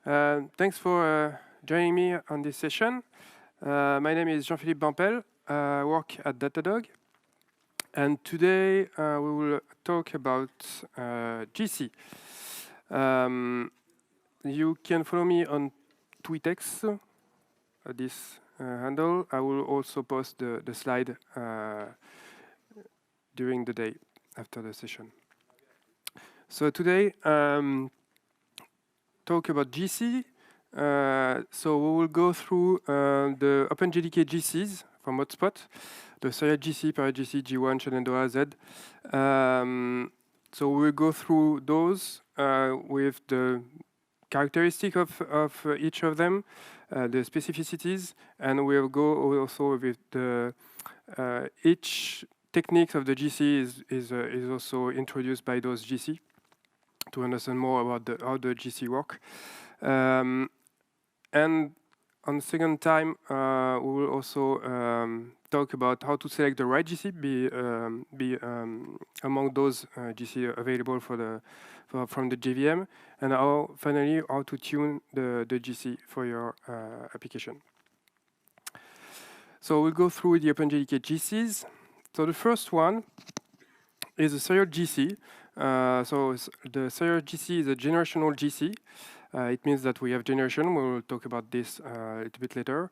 Thanks for joining me on this session. My name is Jean-Philippe Bempel. I work at Datadog. And today we will talk about GC. You can follow me on Tweetex, this handle. I will also post the slide during the day after the session. So today, talk about GC. So we will go through the OpenJDK GCs from Hotspot, the serial GC, Parrot GC, G1, Shenandoah, Z. So we will go through those with the characteristic of each of them, the specificities, and we'll go also with the each techniques of the GC is also introduced by those GC to understand more about how the GC work. And on the second time, we will also talk about how to select the right GC, be among those GC available from the JVM, and finally how to tune the GC for your application. So we'll go through the OpenJDK GCs. So the first one is a serial GC. So the serial GC is a generational GC. It means that we have generation. We will talk about this a little bit later.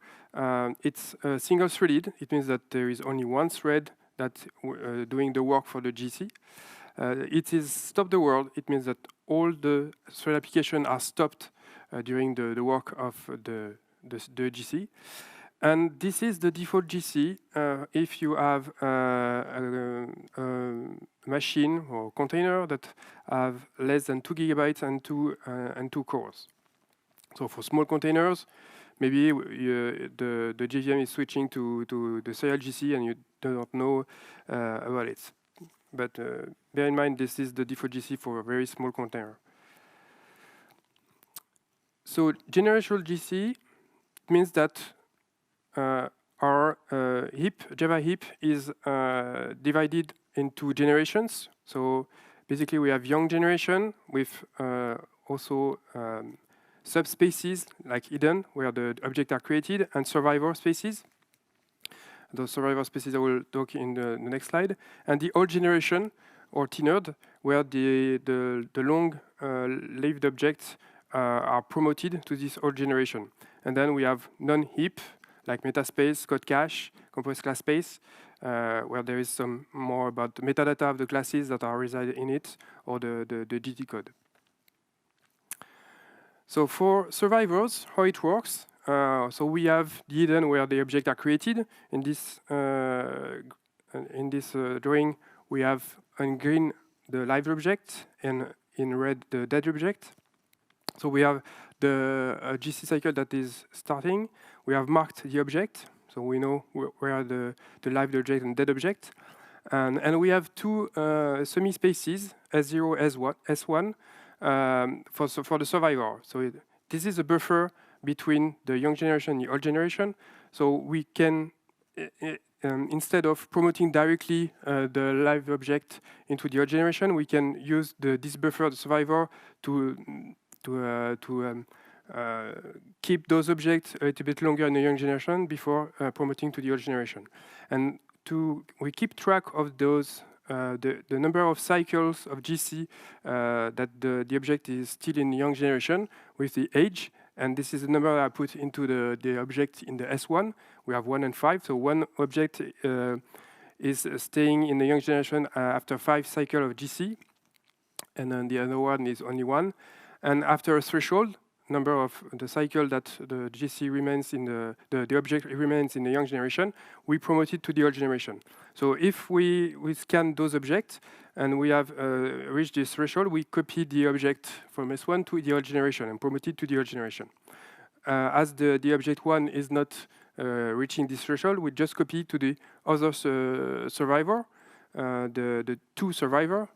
It's single-threaded. It means that there is only one thread that's doing the work for the GC. It is stop the world. It means that all the thread applications are stopped during the work of the GC. And this is the default GC if you have a machine or container that have less than 2 gigabytes and two cores. So for small containers, maybe the JVM is switching to the serial GC and you do not know about it. But bear in mind, this is the default GC for a very small container. So generational GC means that our heap, Java heap, is divided into generations. So basically, we have young generation with also subspaces like hidden, where the objects are created, and survivor spaces. Those survivor spaces I will talk in the next slide. And the old generation, or tenured, where the long-lived objects are promoted to this old generation. And then we have non-heap, like metaspace, code cache, compressed class space, where there is some more about the metadata of the classes that are resided in it, or the GT code. So for survivors, how it works, so we have the hidden where the objects are created. In this drawing, we have in green the live object, and in red the dead object. So we have the GC cycle that is starting. We have marked the object, so we know where are the live object and dead object. And we have two semi-spaces, S0, S1, for the survivor. So this is a buffer between the young generation and the old generation. So we can, instead of promoting directly the live object into the old generation, we can use this buffer, the survivor, to keep those objects a little bit longer in the young generation before promoting to the old generation. And we keep track of those, the number of cycles of GC that the object is still in the young generation with the age. And this is the number I put into the object in the S1. We have 1 and 5. So one object is staying in the young generation after 5 cycles of GC. And then the other one is only 1. And after a threshold, number of the cycle that the GC remains in the object remains in the young generation, we promote it to the old generation. So if we scan those objects and we have reached this threshold, we copy the object from S1 to the old generation and promote it to the old generation. As the object 1 is not reaching this threshold, we just copy to the other survivor, the 2 survivor,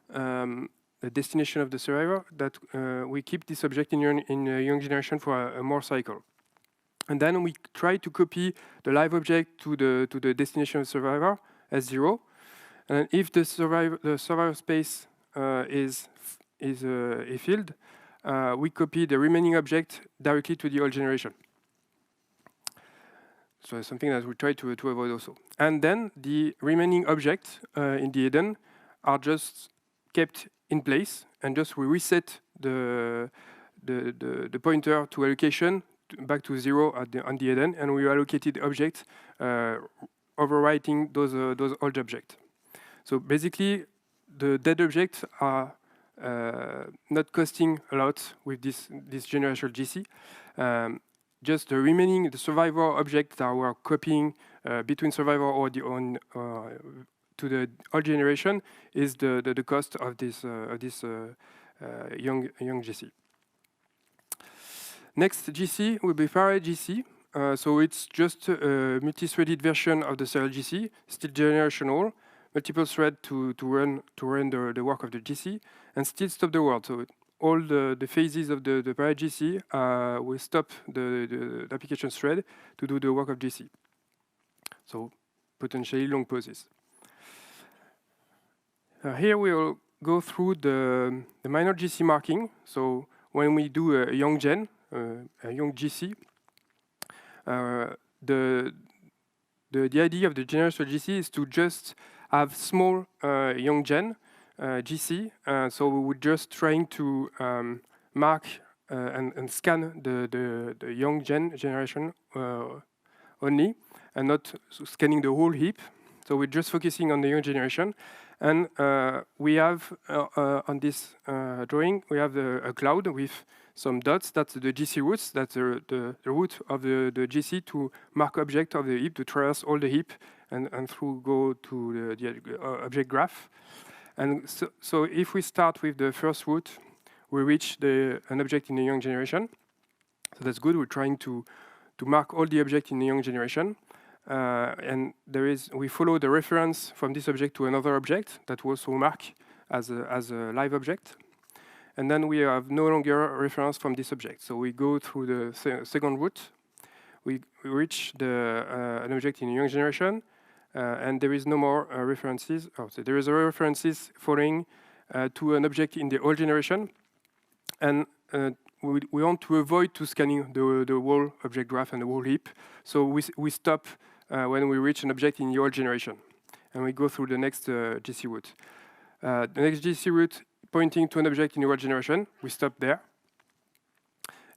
the destination of the survivor, that we keep this object in young generation for a more cycle. And then we try to copy the live object to the destination of the survivor as 0. And if the survivor space is filled, we copy the remaining object directly to the old generation. So it's something that we try to avoid also. And then the remaining objects in the hidden are just kept in place, and just we reset the pointer to allocation back to 0 on the hidden, and we allocated object overwriting those old objects. So basically, the dead objects are not costing a lot with this generational GC. Just the remaining, the survivor objects that we're copying between survivor or to the old generation is the cost of this young GC. Next GC will be parallel GC. So it's just a multi-threaded version of the serial GC, still generational, multiple thread to run the work of the GC, and still stop the world. So all the phases of the parallel GC will stop the application thread to do the work of GC. So potentially long pauses. Here we will go through the minor GC marking. So when we do a young gen, a young GC, the idea of the generational GC is to just have small young gen GC. So we were just trying to mark and scan the young generation only, and not scanning the whole heap. So we're just focusing on the young generation. And we have, on this drawing, we have a cloud with some dots. That's the GC routes. That's the route of the GC to mark object of the heap, to traverse all the heap and through go to the object graph. And so if we start with the first route, we reach an object in the young generation. So that's good. We're trying to mark all the objects in the young generation. And we follow the reference from this object to another object that we also mark as a live object. And then we have no longer a reference from this object. So we go through the second route. We reach an object in the young generation, and there is no more references. So there is a references following to an object in the old generation. And we want to avoid to scanning the whole object graph and the whole heap. So we stop when we reach an object in the old generation. And we go through the next GC route. The next GC route pointing to an object in the old generation, we stop there.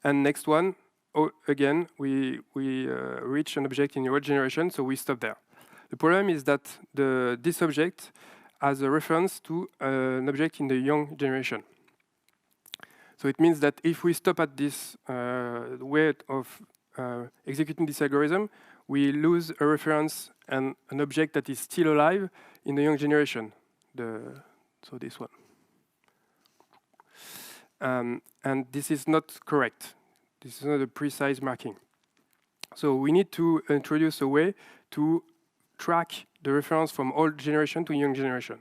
And next one, again, we reach an object in the old generation, so we stop there. The problem is that this object has a reference to an object in the young generation. So it means that if we stop at this way of executing this algorithm, we lose a reference and an object that is still alive in the young generation. So this one. And this is not correct. This is not a precise marking. So we need to introduce a way to track the reference from old generation to young generation.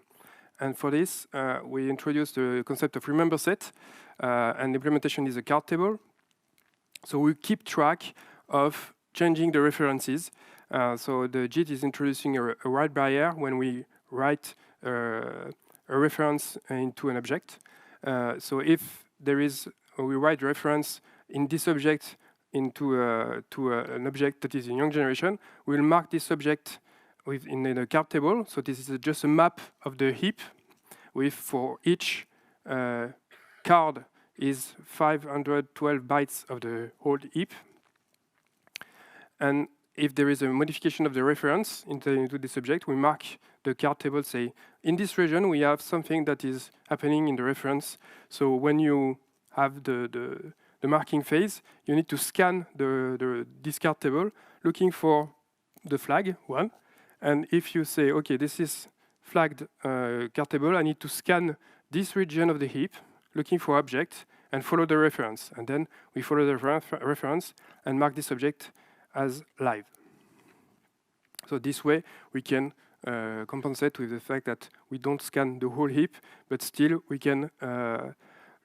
And for this, we introduced the concept of remember set, and the implementation is a card table. So we keep track of changing the references. So the JIT is introducing a write barrier when we write a reference into an object. So if we write reference in this object into an object that is in young generation, we'll mark this object in a card table. So this is just a map of the heap with, for each card is 512 bytes of the whole heap. And if there is a modification of the reference into this object, we mark the card table, say, in this region, we have something that is happening in the reference. So when you have the marking phase, you need to scan this card table, looking for the flag, one. And if you say, OK, this is flagged card table, I need to scan this region of the heap, looking for object, and follow the reference. And then we follow the reference and mark this object as live. So this way, we can compensate with the fact that we don't scan the whole heap, but still we can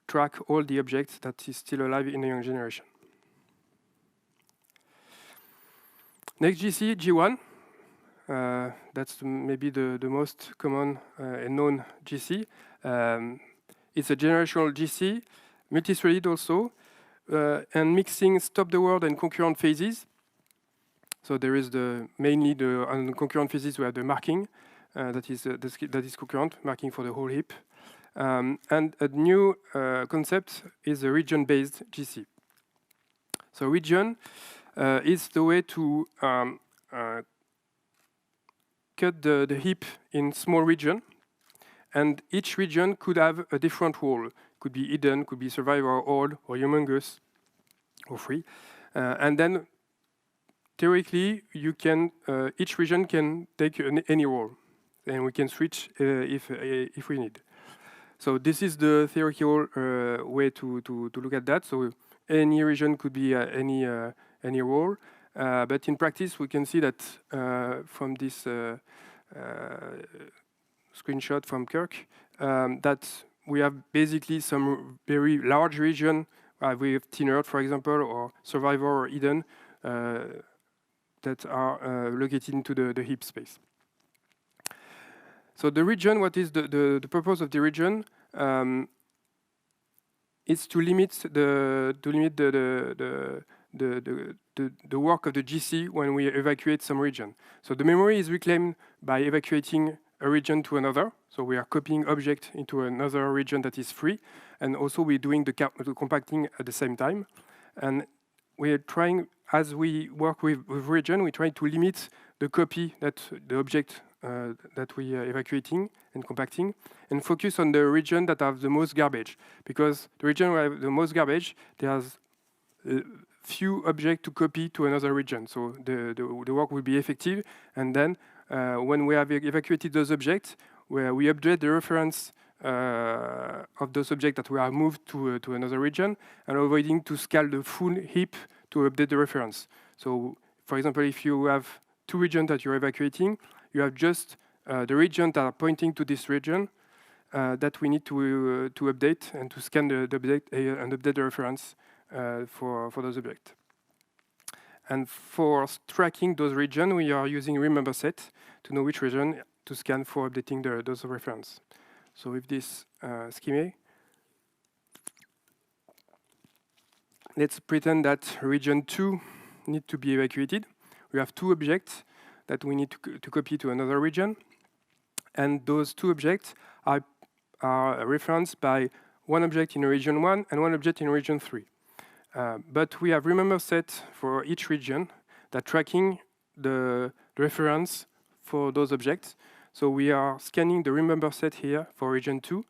track all the objects that is still alive in the young generation. Next GC, G1. That's maybe the most common and known GC. It's a generational GC, multi-threaded also, and mixing stop-the-word and concurrent phases. So there is mainly on concurrent phases we have the marking that is concurrent, marking for the whole heap. And a new concept is a region-based GC. So region is the way to cut the heap in small region, and each region could have a different role. Could be hidden, could be survivor, old, or humongous, or free. And then theoretically, you can each region can take any role, and we can switch if we need. So this is the theoretical way to look at that. So any region could be any role, but in practice, we can see that from this screenshot from Kirk that we have basically some very large region with Thinner, for example, or Survivor or Hidden that are located into the heap space. So the region, what is the purpose of the region? Is to limit the work of the GC when we evacuate some region. So the memory is reclaimed by evacuating a region to another. So we are copying object into another region that is free, and also we're doing the compacting at the same time. And we are trying, as we work with region, we try to limit the copy that the object that we are evacuating and compacting, and focus on the region that have the most garbage. Because the region where have the most garbage, there's few objects to copy to another region. So the work will be effective. And then when we have evacuated those objects, where we update the reference of those objects that we have moved to another region, and avoiding to scale the full heap to update the reference. So for example, if you have two regions that you're evacuating, you have just the regions that are pointing to this region that we need to update and to scan the object and update the reference for those objects. And for tracking those regions, we are using remember set to know which region to scan for updating those reference. So with this schema, let's pretend that region 2 need to be evacuated. We have two objects that we need to copy to another region. And those two objects are referenced by one object in region 1 and one object in region 3. But we have remember set for each region that tracking the reference for those objects. So we are scanning the remember set here for region 2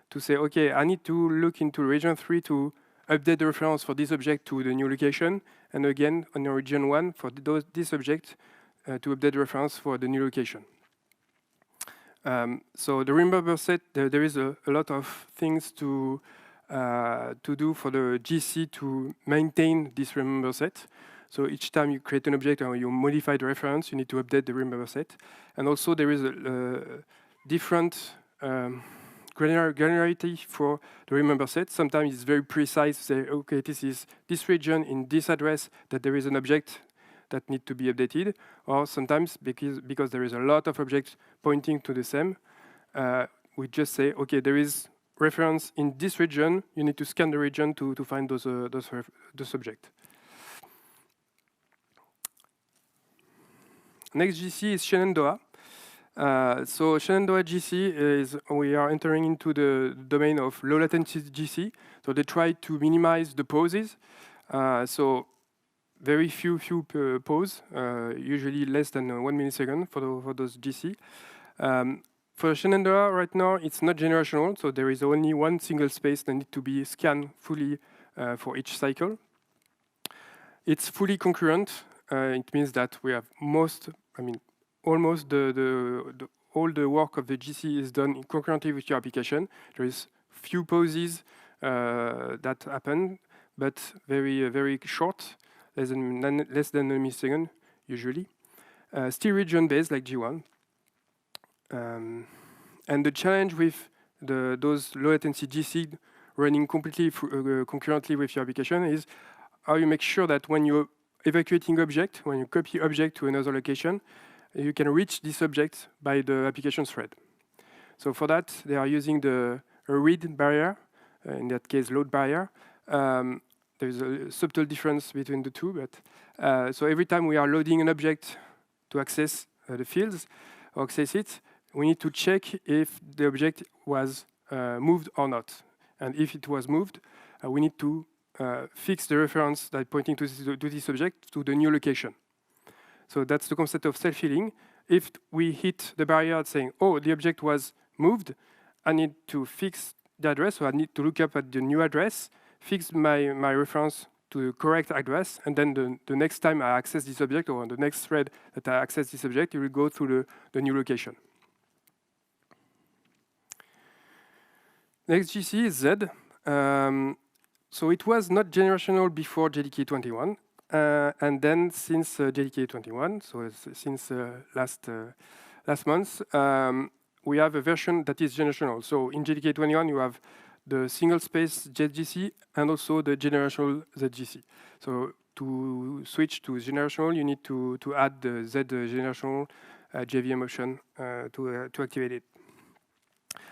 to say, okay, I need to look into region 3 to update the reference for this object to the new location, and again on region 1 for this object to update the reference for the new location. So the remember set, there is a lot of things to do for the GC to maintain this remember set. So each time you create an object or you modify the reference, you need to update the remember set. And also there is a different granularity for the remember set. Sometimes it's very precise, say, okay, this is this region in this address that there is an object that need to be updated. Or sometimes because there is a lot of objects pointing to the same, we just say, okay, there is reference in this region, you need to scan the region to find those objects. Next GC is Shenandoah. So Shenandoah GC is, we are entering into the domain of low latency GC. So they try to minimize the pauses. So very few pause, usually less than 1 millisecond for those GC. For Shenandoah right now, it's not generational, so there is only one single space that needs to be scanned fully for each cycle. It's fully concurrent. It means that we have almost all the work of the GC is done concurrently with your application. There is few pauses that happen, but very short, less than a millisecond usually. Still region-based like G1. And the challenge with those low latency GC running completely concurrently with your application is how you make sure that when you're evacuating object, when you copy object to another location, you can reach this object by the application thread. So for that, they are using a read barrier in that case load barrier. There's a subtle difference between the two, but so every time we are loading an object to access the fields or access it, we need to check if the object was moved or not. And if it was moved, we need to fix the reference that pointing to this object to the new location. So that's the concept of self-healing. If we hit the barrier saying, oh, the object was moved, I need to fix the address, so I need to look up at the new address, fix my reference to the correct address, and then the next time I access this object, or the next thread that I access this object, it will go through the new location. Next GC is Z. So it was not generational before JDK 21, and then since JDK 21, so since last month, we have a version that is generational. So in JDK 21, you have the single space ZGC and also the generational ZGC. So to switch to generational, you need to add the Z generational JVM option to activate it.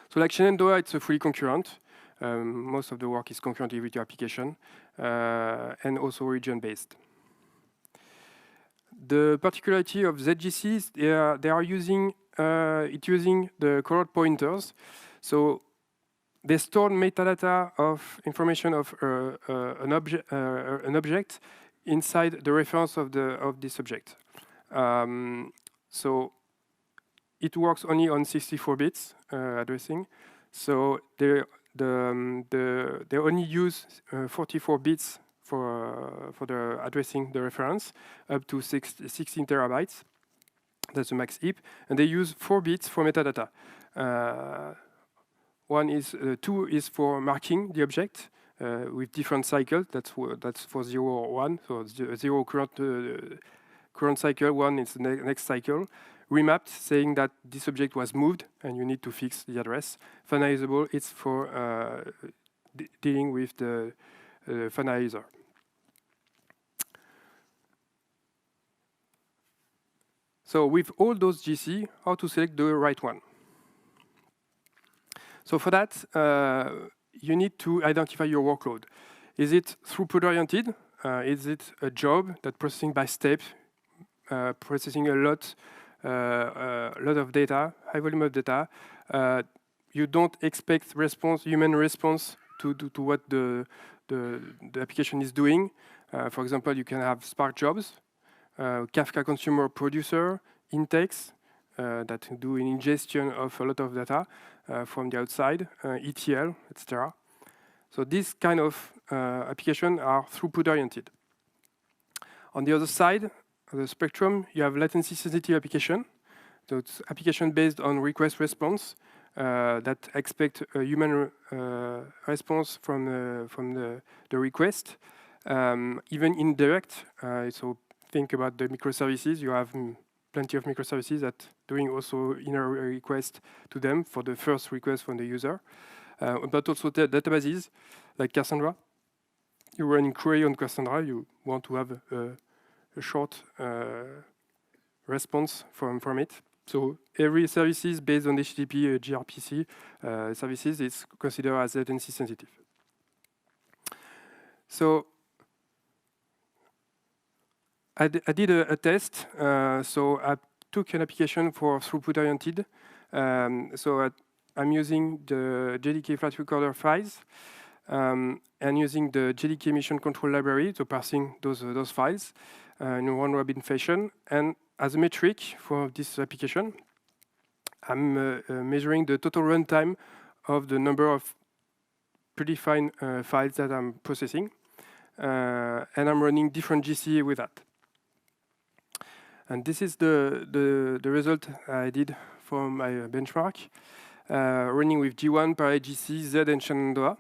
So like Shenandoah, it's a fully concurrent. Most of the work is concurrent with your application and also region-based. The particularity of ZGC is they are using the correct pointers. So they store metadata of information of an object inside the reference of this object. So it works only on 64 bits addressing. So they only use 44 bits for the addressing the reference up to 16 terabytes. That's the max heap, and they use 4 bits for metadata. Two is for marking the object with different cycles. That's for 0 or 1. So 0 current cycle, 1 is the next cycle. Remapped, saying that this object was moved and you need to fix the address. Finalizable, it's for dealing with the finalizer. So with all those GC, how to select the right one? So for that, you need to identify your workload. Is it throughput-oriented? Is it a job that processing by steps, processing a lot of data, high volume of data? You don't expect human response to what the application is doing. For example, you can have Spark jobs, Kafka consumer producer, intakes that do an ingestion of a lot of data from the outside, ETL, etc. So these kind of applications are throughput-oriented. On the other side of the spectrum, you have latency-sensitive application. So it's application based on request response that expect a human response from the request, even indirect. So think about the microservices. You have plenty of microservices that doing also inner request to them for the first request from the user, but also databases like Cassandra. You run in query on Cassandra. You want to have a short response from it. So every services based on HTTP gRPC services is considered as latency sensitive. So I did a test. So I took an application for throughput-oriented. So I'm using the JDK flat recorder files and using the JDK mission control library, so parsing those files in a one-robin fashion. And as a metric for this application, I'm measuring the total runtime of the number of predefined files that I'm processing. And I'm running different GC with that. And this is the result I did for my benchmark, running with G1, Prague, GC, Z, and Shenandoah.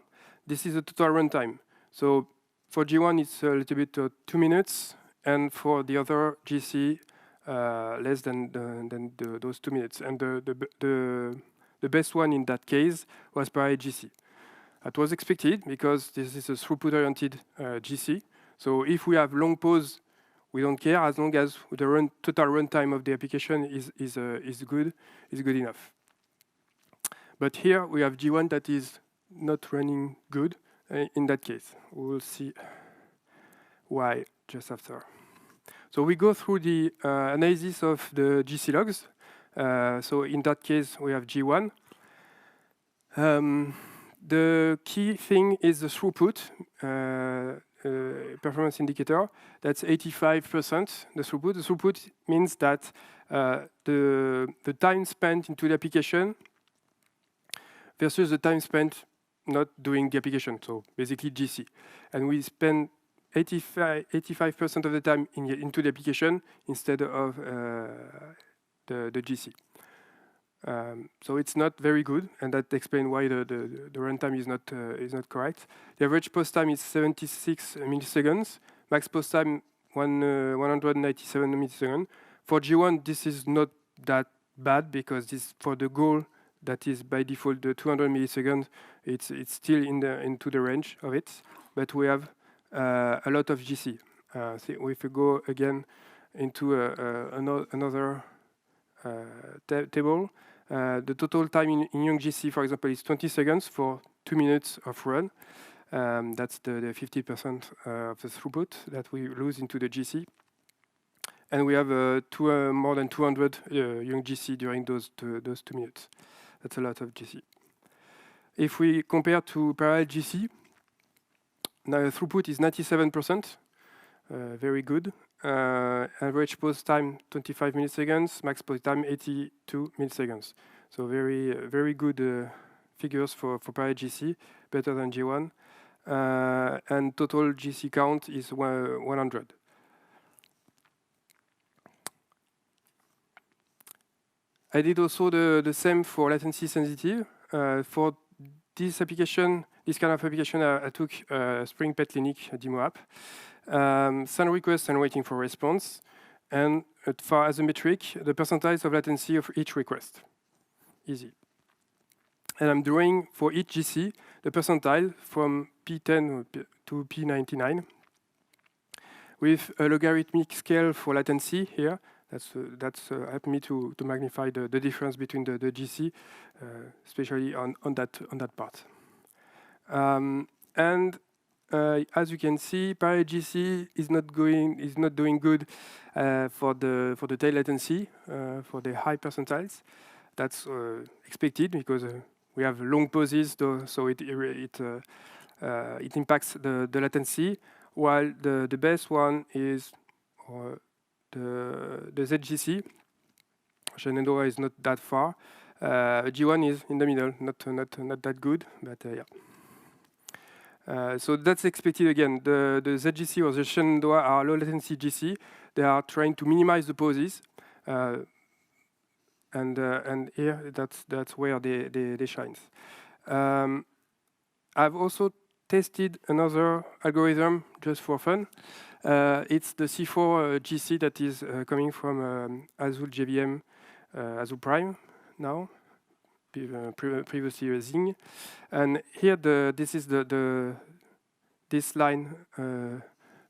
This is the total runtime. So for G1, it's a little bit 2 minutes, and for the other GC, less than those 2 minutes. And the best one in that case was Prague GC. That was expected because this is a throughput-oriented GC. So if we have long pause, we don't care as long as the total runtime of the application is good enough. But here we have G1 that is not running good in that case. We will see why just after. So we go through the analysis of the GC logs. So in that case, we have G1. The key thing is the throughput performance indicator. That's 85%, the throughput. The throughput means that the time spent into the application versus the time spent not doing the application, so basically GC. And we spend 85% of the time into the application instead of the GC. So it's not very good, and that explains why the runtime is not correct. The average post time is 76 milliseconds. Max post time 197 milliseconds. For G1, this is not that bad because this for the goal that is by default the 200 milliseconds. It's still into the range of it, but we have a lot of GC. So if we go again into another table. The total time in young GC, for example, is 20 seconds for 2 minutes of run. That's the 50% of the throughput that we lose into the GC. And we have more than 200 young GC during those 2 minutes. That's a lot of GC. If we compare to parallel GC, now the throughput is 97%, very good. Average post time 25 milliseconds, max post time 82 milliseconds. So very good figures for parallel GC, better than G1. And total GC count is 100. I did also the same for latency sensitive. For this application, this kind of application, I took Spring Pet Clinic demo app. Send request and waiting for response, and as a metric, the percentile of latency of each request. Easy. And I'm drawing for each GC the percentile from P10 to P99 with a logarithmic scale for latency here. That's helped me to magnify the difference between the GC, especially on that part. As you can see, parallel GC is not doing good for the tail latency for the high percentiles. That's expected because we have long pauses, so it impacts the latency. While the best one is the ZGC. Shenandoah is not that far. G1 is in the middle, not that good, but yeah. So that's expected again. The ZGC or the Shenandoah are low latency GC. They are trying to minimize the pauses, and here that's where they shine. I've also tested another algorithm just for fun. It's the C4 GC that is coming from Azul JVM, Azul Prime now. Previously Zing, and here this is this line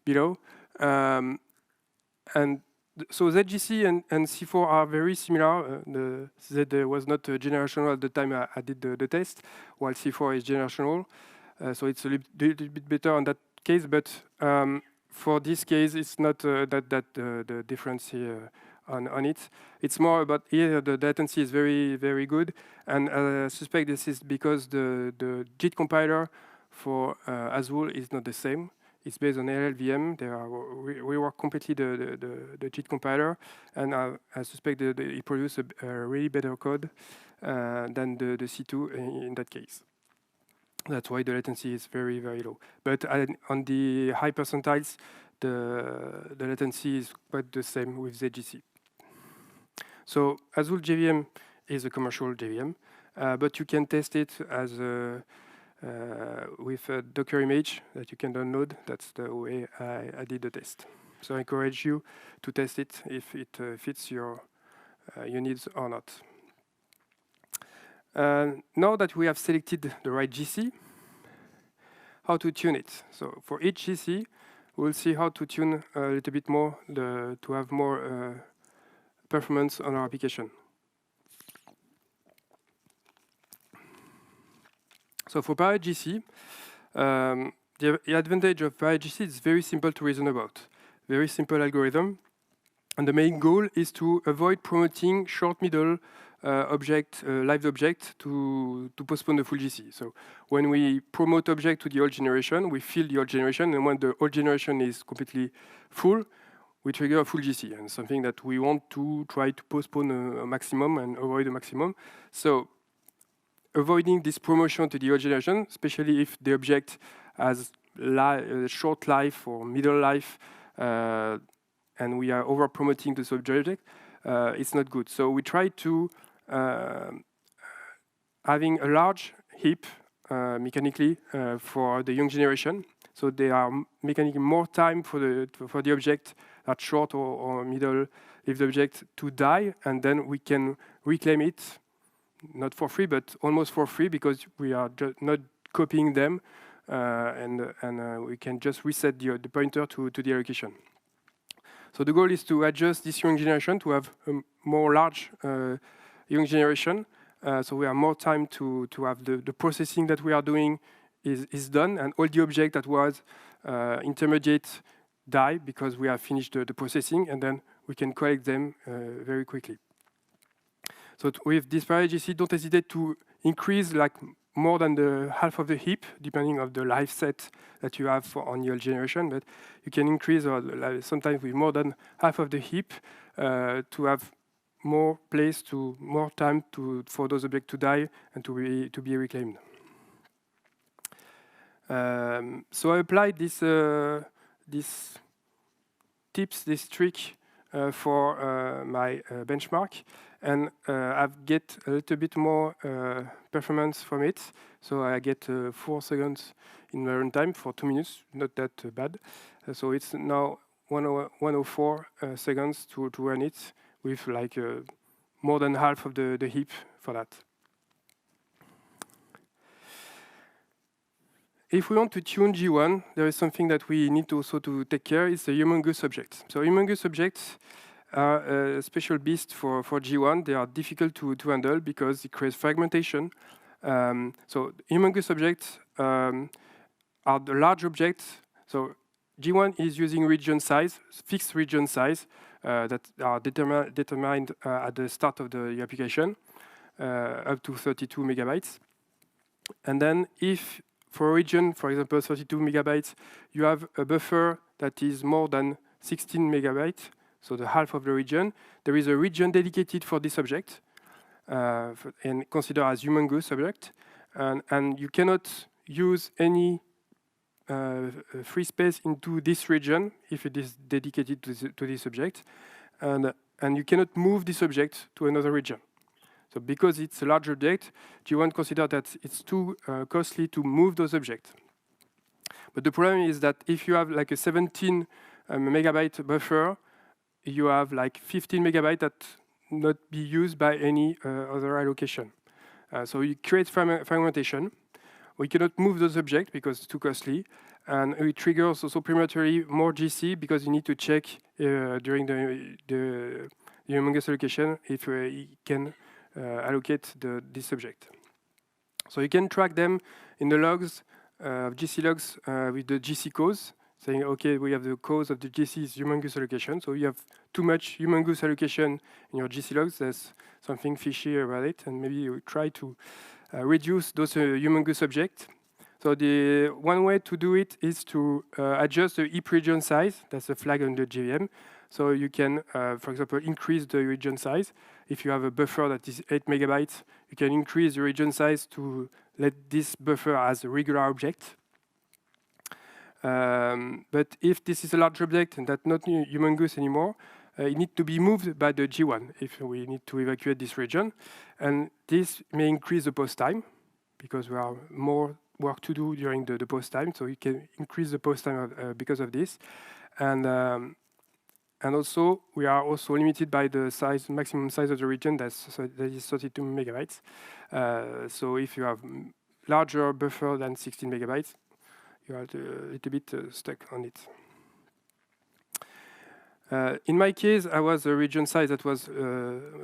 below, and so ZGC and C4 are very similar. The Z was not generational at the time I did the test, while C4 is generational, so it's a little bit better on that case. But for this case, it's not the difference here. On it. It's more about here the latency is very good, and I suspect this is because the JIT compiler for Azul is not the same. It's based on LLVM. We work completely the JIT compiler, and I suspect that it produces a really better code than the C2 in that case. That's why the latency is very low. But on the high percentiles, the latency is quite the same with ZGC. So Azul JVM is a commercial JVM, but you can test it as with a Docker image that you can download. That's the way I did the test. So I encourage you to test it if it fits your needs or not. Now that we have selected the right GC, how to tune it. So for each GC, we'll see how to tune a little bit more to have more performance on our application. So for private GC, the advantage of private GC is very simple to reason about. Very simple algorithm. And the main goal is to avoid promoting short middle live object to postpone the full GC. So when we promote object to the old generation, we fill the old generation, and when the old generation is completely full, we trigger a full GC, and something that we want to try to postpone a maximum and avoid a maximum. So avoiding this promotion to the old generation, especially if the object has short life or middle life, and we are over promoting the subject, it's not good. So we try to having a large heap mechanically for the young generation. So they are mechanically more time for the object that's short or middle lived object to die, and then we can reclaim it, not for free, but almost for free, because we are not copying them, and we can just reset the pointer to the allocation. So the goal is to adjust this young generation to have a more large young generation. So we have more time to have the processing that we are doing is done, and all the object that was intermediate die because we have finished the processing, and then we can collect them very quickly. So with this private GC, don't hesitate to increase like more than the half of the heap, depending on the life set that you have on your generation. But you can increase, or sometimes with more than half of the heap, to have more place more time for those objects to die and to be reclaimed. So I applied this trick for my benchmark, and I've get a little bit more performance from it. So I get 4 seconds in my runtime for 2 minutes, not that bad. So it's now 104 seconds to run it, with like more than half of the heap for that. If we want to tune G1, there is something that we need also to take care. It's the humongous objects. So humongous objects are a special beast for G1. They are difficult to handle because it creates fragmentation. So humongous objects are the large objects. So G1 is using region size, fixed region size that are determined at the start of the application, up to 32 megabytes. And then if for a region, for example, 32 megabytes, you have a buffer that is more than 16 megabytes, so the half of the region. There is a region dedicated for this object, and considered as humongous object. And you cannot use any free space into this region if it is dedicated to this object. And you cannot move this object to another region. So because it's a large object, G1 considers that it's too costly to move those objects. But the problem is that if you have like a 17 megabyte buffer, you have like 15 megabytes that not be used by any other allocation. So it creates fragmentation. We cannot move those objects because it's too costly. And it triggers also prematurely more GC because you need to check during the humongous allocation if it can allocate this object. So you can track them in the logs, GC logs with the GC cause, saying, okay, we have the cause of the GC is humongous allocation. So you have too much humongous allocation in your GC logs. There's something fishy about it, and maybe you try to reduce those humongous objects. So the one way to do it is to adjust the heap region size. That's a flag on the JVM. So you can, for example, increase the region size. If you have a buffer that is 8 megabytes, you can increase the region size to let this buffer as a regular object. But if this is a large object and that's not humongous anymore, it needs to be moved by the G1 if we need to evacuate this region. And this may increase the post time because we have more work to do during the post time. So you can increase the post time because of this. And also, we are also limited by the size, maximum size of the region, that is 32 megabytes. So if you have larger buffer than 16 megabytes, you are a little bit stuck on it. In my case, I was a region size that was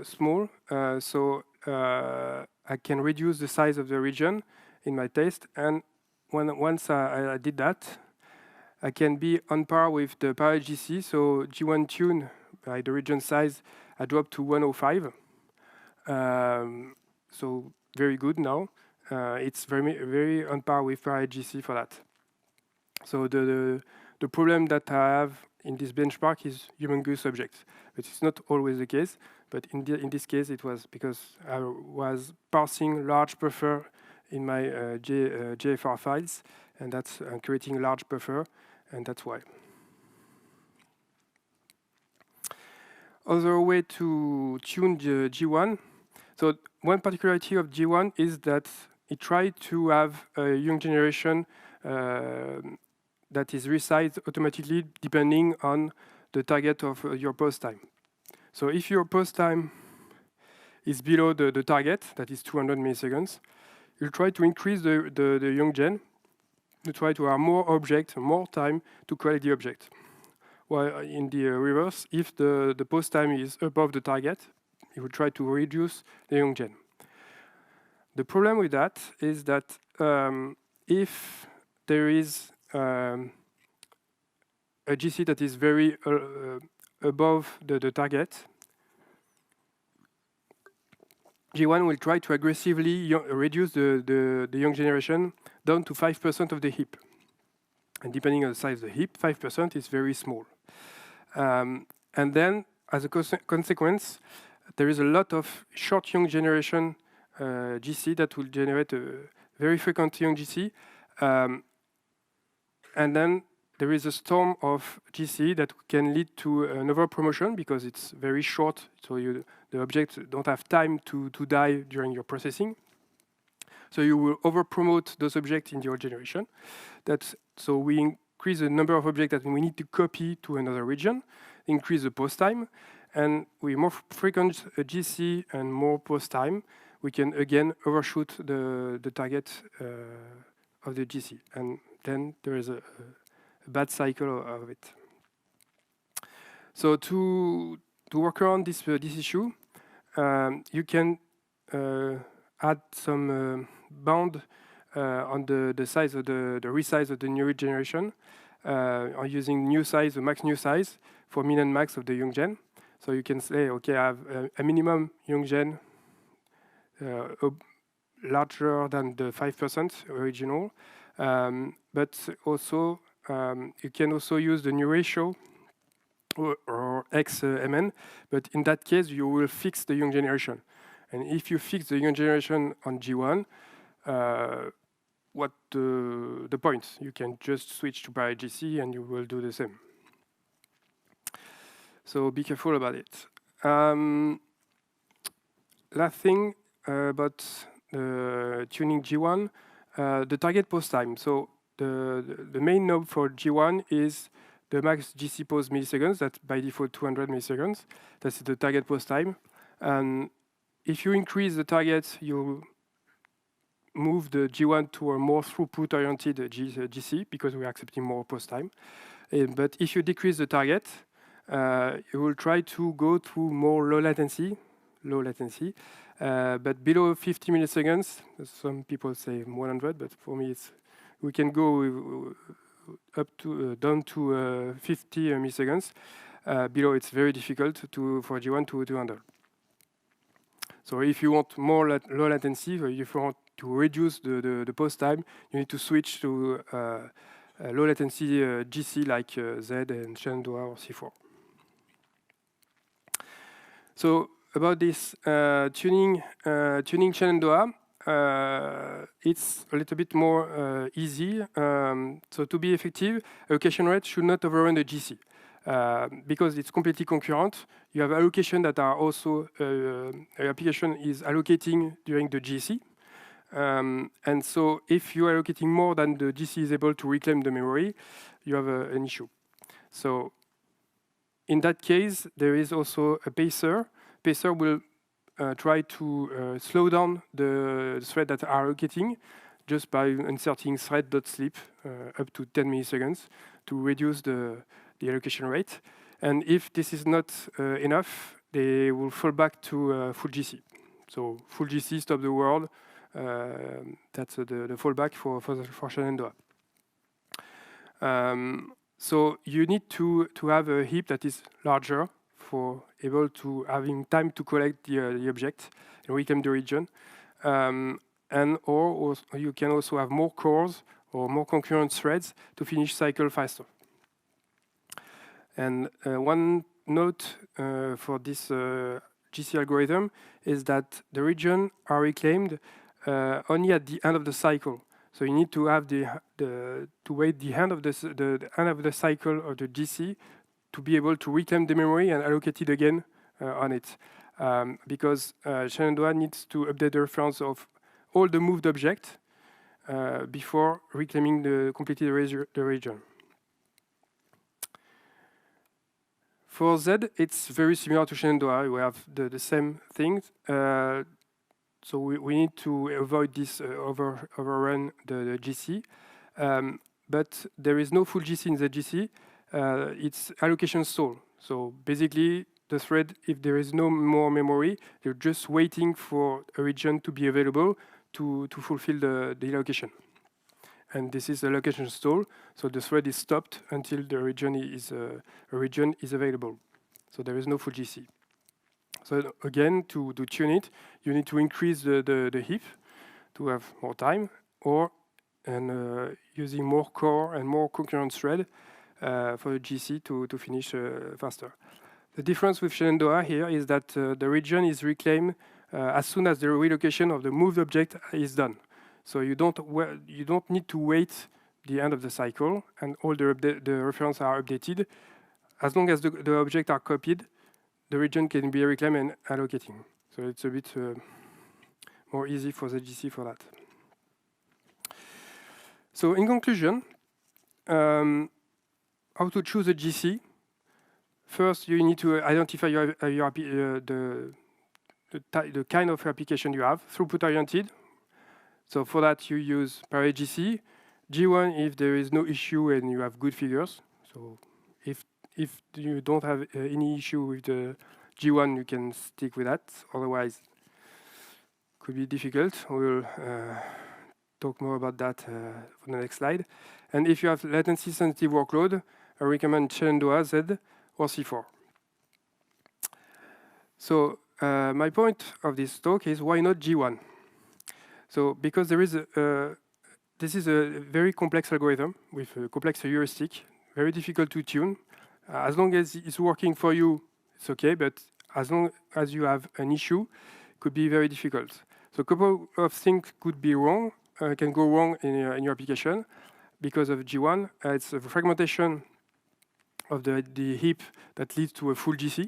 small, so I can reduce the size of the region in my test. And once I did that, I can be on par with the parallel GC. So G1 tune by the region size, I dropped to 105. So very good now. It's very on par with parallel GC for that. So the problem that I have in this benchmark is humongous objects, but it's not always the case. But in this case, it was because I was parsing large buffer in my JFR files, and that's creating large buffer, and that's why. Other way to tune the G1. So one particularity of G1 is that it tried to have a young generation that is resized automatically depending on the target of your post time. So if your post time is below the target, that is 200 milliseconds, you'll try to increase the young gen to try to have more object, more time to collect the object. While in the reverse, if the post time is above the target, you will try to reduce the young gen. The problem with that is that if there is a GC that is very above the target, G1 will try to aggressively reduce the young generation down to 5% of the heap. And depending on the size of the heap, 5% is very small. And then, as a consequence, there is a lot of short young generation GC that will generate a very frequent young GC. And then there is a storm of GC that can lead to an overpromotion because it's very short, so the objects don't have time to die during your processing. So you will overpromote those objects in your generation. So we increase the number of objects that we need to copy to another region, increase the post time, and with more frequent GC and more post time, we can again overshoot the target of the GC. And then there is a bad cycle of it. So to work around this issue, you can add some bound on the size of the resize of the new generation, or using new size, the max new size for min and max of the young gen. So you can say, okay, I have a minimum young gen larger than the 5% original, but also you can also use the new ratio or XMN, but in that case you will fix the young generation. And if you fix the young generation on G1, what the point? You can just switch to parallel GC and you will do the same. So be careful about it. Last thing about tuning G1, the target post time. So the main knob for G1 is the max GC pose milliseconds. That's by default 200 milliseconds. That's the target post time. And if you increase the target, you move the G1 to a more throughput-oriented GC because we're accepting more post time. But if you decrease the target, you will try to go to more low latency, but below 50 milliseconds. Some people say 100, but for me, we can go up to down to 50 milliseconds. Below, it's very difficult for G1 to handle. So if you want more low latency, or if you want to reduce the post time, you need to switch to low latency GC like Z and Shenandoah or C4. So about this tuning Shenandoah, it's a little bit more easy. So to be effective, allocation rate should not overrun the GC. Because it's completely concurrent, you have allocation that are also, application is allocating during the GC. And so if you are allocating more than the GC is able to reclaim the memory, you have an issue. So in that case, there is also a pacer. Pacer will try to slow down the threads that are allocating just by inserting thread.sleep up to 10 milliseconds to reduce the allocation rate. And if this is not enough, they will fall back to full GC. So full GC, stop the world, That's the fallback for Shenandoah. So you need to have a heap that is larger for able to having time to collect the object and reclaim the region. Or you can also have more cores or more concurrent threads to finish cycle faster. And one note for this GC algorithm is that the region are reclaimed only at the end of the cycle. So you need to have to wait the end of the end of the cycle of the GC to be able to reclaim the memory and allocate it again on it, because Shenandoah needs to update the reference of all the moved objects before reclaiming completely the region. For Z, it's very similar to Shenandoah. We have the same things. So we need to avoid this overrun the GC. But there is no full GC in the GC. It's allocation stall. So basically, the thread, if there is no more memory, you're just waiting for a region to be available to fulfill the allocation. And this is the allocation stall. So the thread is stopped until the region is available. So there is no full GC. So again, to tune it, you need to increase the heap to have more time, or using more core and more concurrent thread for the GC to finish faster. The difference with Shenandoah here is that the region is reclaimed as soon as the relocation of the moved object is done. So you don't need to wait the end of the cycle and all the references are updated. As long as the objects are copied, the region can be reclaimed and allocating. So it's a bit more easy for the GC for that. So in conclusion, how to choose a GC? First, you need to identify the kind of application you have, throughput oriented. So for that, you use Parallel GC. G1 if there is no issue and you have good figures. So if you don't have any issue with the G1, you can stick with that. Otherwise, it could be difficult. We'll talk more about that on the next slide. And if you have latency sensitive workload, I recommend Shenandoah, Z, or C4. So my point of this talk is why not G1? So because there is this is a very complex algorithm with a complex heuristic, very difficult to tune. As long as it's working for you, it's okay, but as long as you have an issue, it could be very difficult. So a couple of things could be wrong, can go wrong in your application because of G1. It's a fragmentation of the heap that leads to a full GC.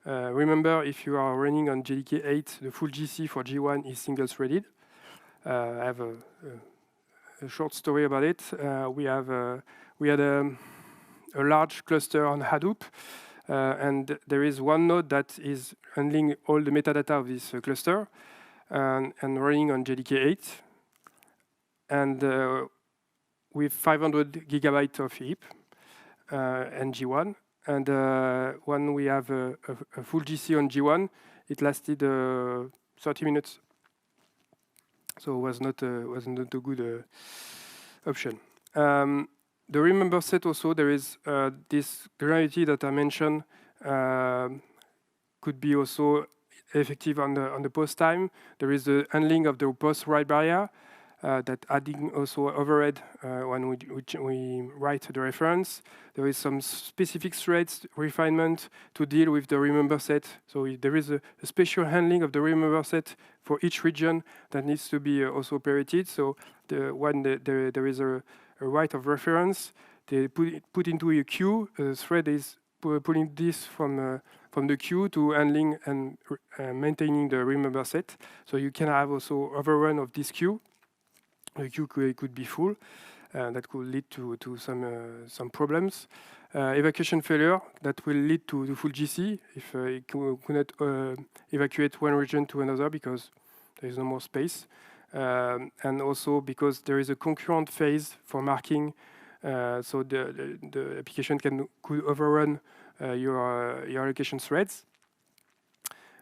Remember, if you are running on JDK 8, the full GC for G1 is single-threaded. I have a short story about it. We had a large cluster on Hadoop, and there is one node that is handling all the metadata of this cluster and running on JDK 8, and with 500 gigabytes of heap and G1. And when we have a full GC on G1, it lasted 30 minutes. So it was not a good option. The remember set also, there is this granularity that I mentioned could be also effective on the post time. There is the handling of the post write barrier that adding also overhead when we write the reference. There is some specific threads refinement to deal with the remember set. So there is a special handling of the remember set for each region that needs to be also operated. So when there is a write of reference, they put into a queue. The thread is pulling this from the queue to handling and maintaining the remember set. So you can have also overrun of this queue. The queue could be full. That could lead to some problems. Evacuation failure that will lead to the full GC if it could not evacuate one region to another because there is no more space. And also because there is a concurrent phase for marking, so the application could overrun your allocation threads.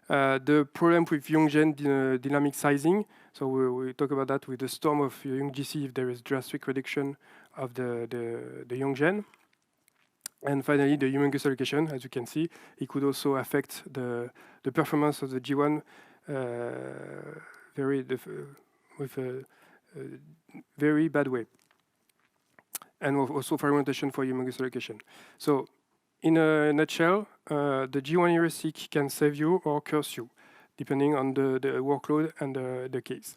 the problem with YoungGen dynamic sizing. So we talk about that with the storm of YoungGC if there is drastic reduction of the YoungGen. And finally, the humongous allocation, as you can see, it could also affect the performance of the G1 with a very bad way. And also fragmentation for humongous allocation. So in a nutshell, the G1 heuristic can save you or curse you, depending on the workload and the case.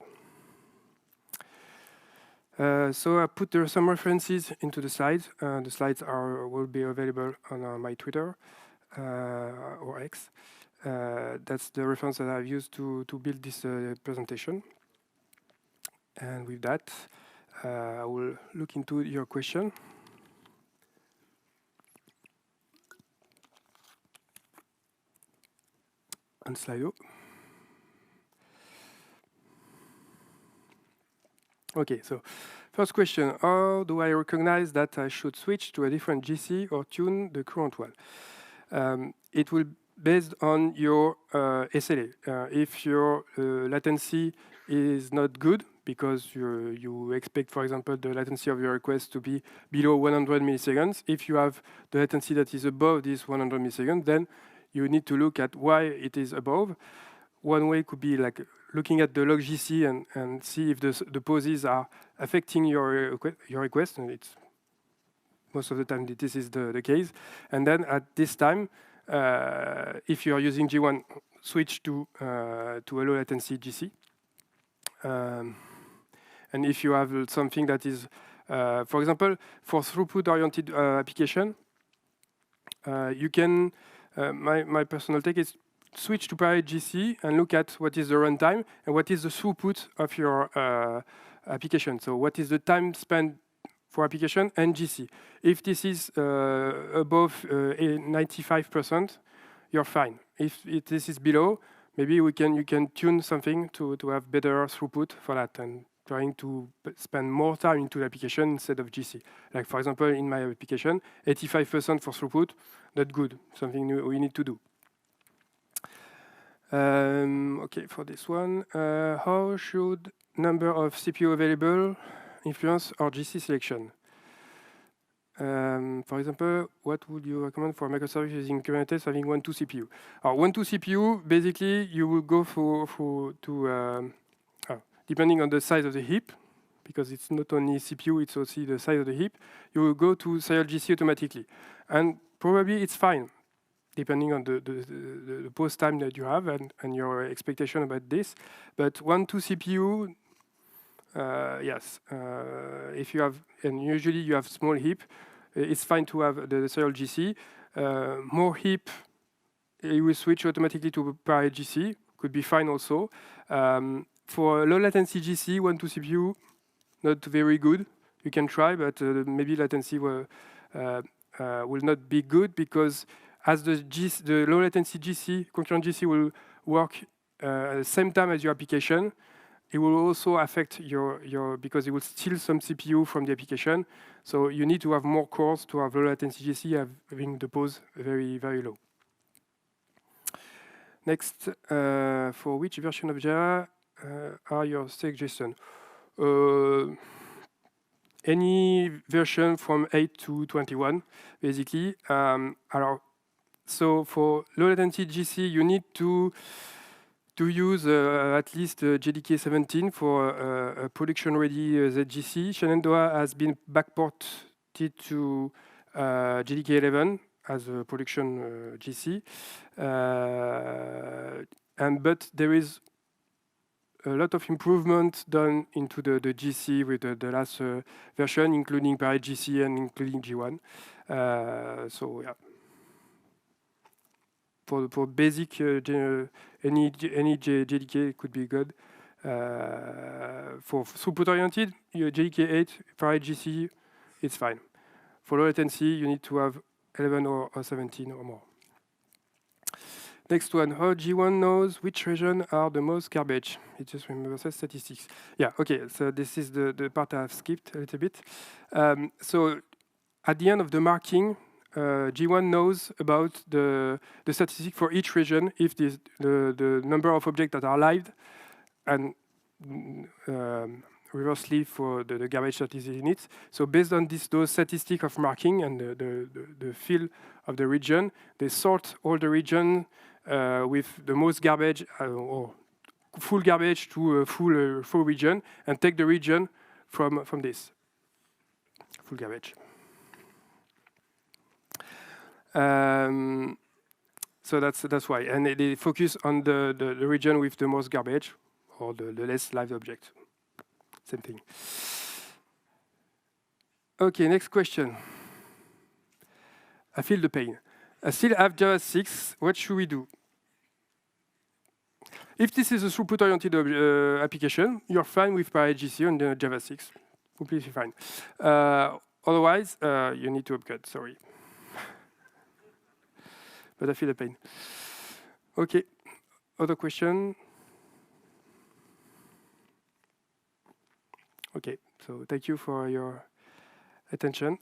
So I put some references into the slides. The slides will be available on my Twitter or X. That's the reference that I've used to build this presentation. And with that, I will look into your question. On Slido. Okay, so first question, how do I recognize that I should switch to a different GC or tune the current one? It will based on your SLA. If your latency is not good, because you expect, for example, the latency of your request to be below 100 milliseconds, if you have the latency that is above this 100 milliseconds, then you need to look at why it is above. One way could be like looking at the log GC and see if the pauses are affecting your request. And it's most of the time this is the case. And then at this time, if you are using G1, switch to a low latency GC. And if you have something that is, for example, for throughput-oriented application, you can, my personal take is switch to parallel GC and look at what is the runtime and what is the throughput of your application. So what is the time spent for application and GC. If this is above 95%, you're fine. If this is below, maybe you can tune something to have better throughput for that and trying to spend more time into the application instead of GC. Like for example, in my application, 85% for throughput, not good, something we need to do. Okay, for this one, how should number of CPU available influence our GC selection? For example, what would you recommend for microservice using Kubernetes having 1-2 CPU? 1-2 CPU, basically, you will go depending on the size of the heap, because it's not only CPU, it's also the size of the heap, you will go to serial GC automatically. And probably it's fine, depending on the post time that you have and your expectation about this. But 1-2 CPU, yes, if you have, and usually you have small heap, it's fine to have the serial GC. More heap, you will switch automatically to parallel GC, could be fine also. For low latency GC, 1-2 CPU, not very good. You can try, but maybe latency will not be good because as the low latency GC, concurrent GC will work at the same time as your application, it will also affect because it will steal some CPU from the application. So you need to have more cores to have low latency GC, having the pause very, very low. Next, for which version of Java are your suggestions? Any version from 8 to 21, basically. So for low latency GC, you need to use at least JDK 17 for a production-ready ZGC. Shenandoah has been backported to JDK 11 as a production GC. But there is a lot of improvement done into the GC with the last version, including parallel GC and including G1. So yeah. For basic, any JDK could be good. For throughput-oriented, JDK 8, parallel GC, it's fine. For low latency, you need to have 11 or 17 or more. Next one, how G1 knows which region are the most garbage? It just remembers statistics. Yeah, okay, so this is the part I've skipped a little bit. So at the end of the marking, G1 knows about the statistic for each region, if the number of objects that are live, and reversely for the garbage statistic in it. So based on those statistics of marking and the field of the region, they sort all the region with the most garbage or full garbage to a full region, and take the region from this full garbage. So that's why, and they focus on the region with the most garbage or the less live object. Same thing. Okay, next question. I feel the pain. I still have Java 6. What should we do? If this is a throughput-oriented application, you're fine with PyGC on the Java 6. Completely fine. Otherwise, you need to upgrade, sorry. But I feel the pain. Okay, other question? Okay, so thank you for your attention.